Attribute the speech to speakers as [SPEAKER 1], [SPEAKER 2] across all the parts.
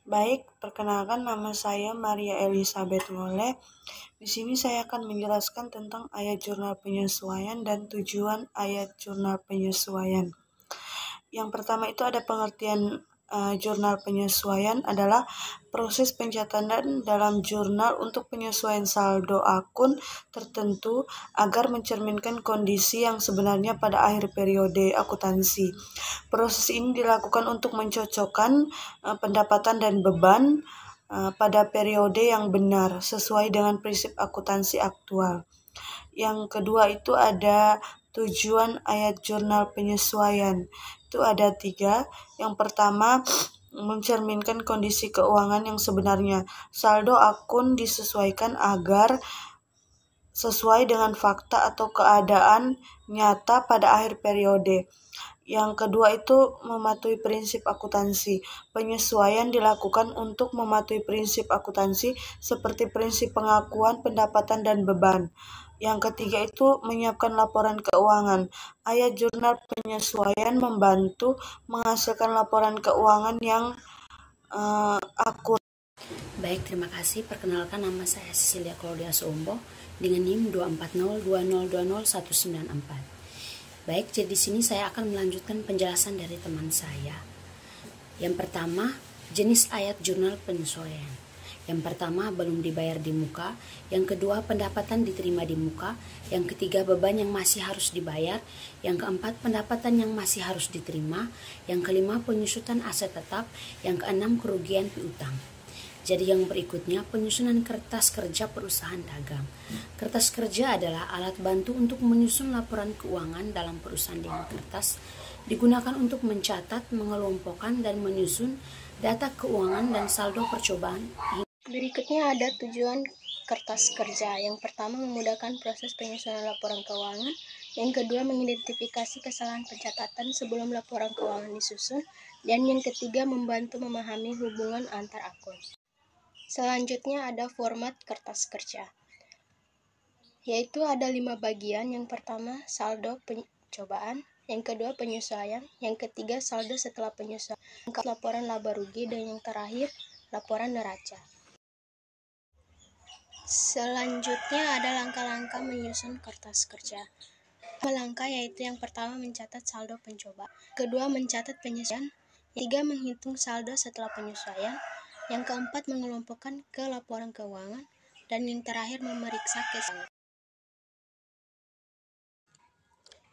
[SPEAKER 1] Baik, perkenalkan nama saya Maria Elizabeth Wole. Di sini saya akan menjelaskan tentang ayat jurnal penyesuaian dan tujuan ayat jurnal penyesuaian. Yang pertama itu ada pengertian jurnal penyesuaian adalah proses pencatatan dalam jurnal untuk penyesuaian saldo akun tertentu agar mencerminkan kondisi yang sebenarnya pada akhir periode akuntansi. Proses ini dilakukan untuk mencocokkan pendapatan dan beban pada periode yang benar sesuai dengan prinsip akuntansi aktual. Yang kedua itu ada tujuan ayat jurnal penyesuaian. Itu ada 3. Yang pertama, mencerminkan kondisi keuangan yang sebenarnya. Saldo akun disesuaikan agar sesuai dengan fakta atau keadaan nyata pada akhir periode. Yang kedua itu mematuhi prinsip akuntansi. Penyesuaian dilakukan untuk mematuhi prinsip akuntansi seperti prinsip pengakuan pendapatan dan beban. Yang ketiga itu menyiapkan laporan keuangan. Ayat jurnal penyesuaian membantu menghasilkan laporan keuangan yang akurat.
[SPEAKER 2] Baik, terima kasih. Perkenalkan, nama saya Cecilia Claudia Sombo dengan NIM 24020201944. Baik, jadi di sini saya akan melanjutkan penjelasan dari teman saya. Yang pertama, jenis ayat jurnal penyesuaian. Yang pertama, belum dibayar di muka. Yang kedua, pendapatan diterima di muka. Yang ketiga, beban yang masih harus dibayar. Yang keempat, pendapatan yang masih harus diterima. Yang kelima, penyusutan aset tetap. Yang keenam, kerugian piutang. Jadi yang berikutnya, penyusunan kertas kerja perusahaan dagang. Kertas kerja adalah alat bantu untuk menyusun laporan keuangan dalam perusahaan dengan kertas. Digunakan untuk mencatat, mengelompokkan, dan menyusun data keuangan dan saldo percobaan.
[SPEAKER 3] Berikutnya ada tujuan kertas kerja. Yang pertama, memudahkan proses penyusunan laporan keuangan. Yang kedua, mengidentifikasi kesalahan pencatatan sebelum laporan keuangan disusun. Dan yang ketiga, membantu memahami hubungan antar akun. Selanjutnya ada format kertas kerja, yaitu ada 5 bagian. Yang pertama, saldo pencobaan. Yang kedua, penyesuaian. Yang ketiga, saldo setelah penyesuaian. Yang keempat, laporan laba rugi. Dan yang terakhir, laporan neraca. Selanjutnya ada langkah-langkah menyusun kertas kerja. Langkah yaitu yang pertama, mencatat saldo pencoba. Kedua, mencatat penyesuaian. Yang ketiga, menghitung saldo setelah penyesuaian. Yang keempat, mengelompokkan ke laporan keuangan. Dan yang terakhir, memeriksa keuangan.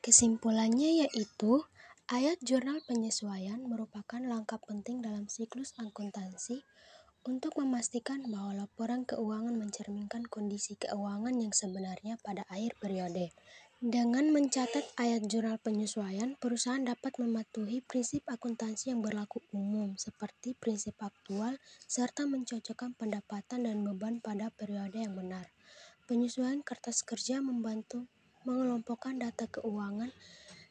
[SPEAKER 3] Kesimpulannya yaitu, ayat jurnal penyesuaian merupakan langkah penting dalam siklus akuntansi untuk memastikan bahwa laporan keuangan mencerminkan kondisi keuangan yang sebenarnya pada akhir periode. Dengan mencatat ayat jurnal penyesuaian, perusahaan dapat mematuhi prinsip akuntansi yang berlaku umum seperti prinsip aktual serta mencocokkan pendapatan dan beban pada periode yang benar. Penyesuaian kertas kerja membantu mengelompokkan data keuangan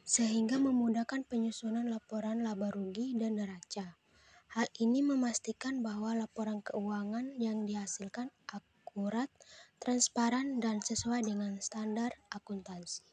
[SPEAKER 3] sehingga memudahkan penyusunan laporan laba rugi dan neraca. Hal ini memastikan bahwa laporan keuangan yang dihasilkan akurat, transparan, dan sesuai dengan standar akuntansi.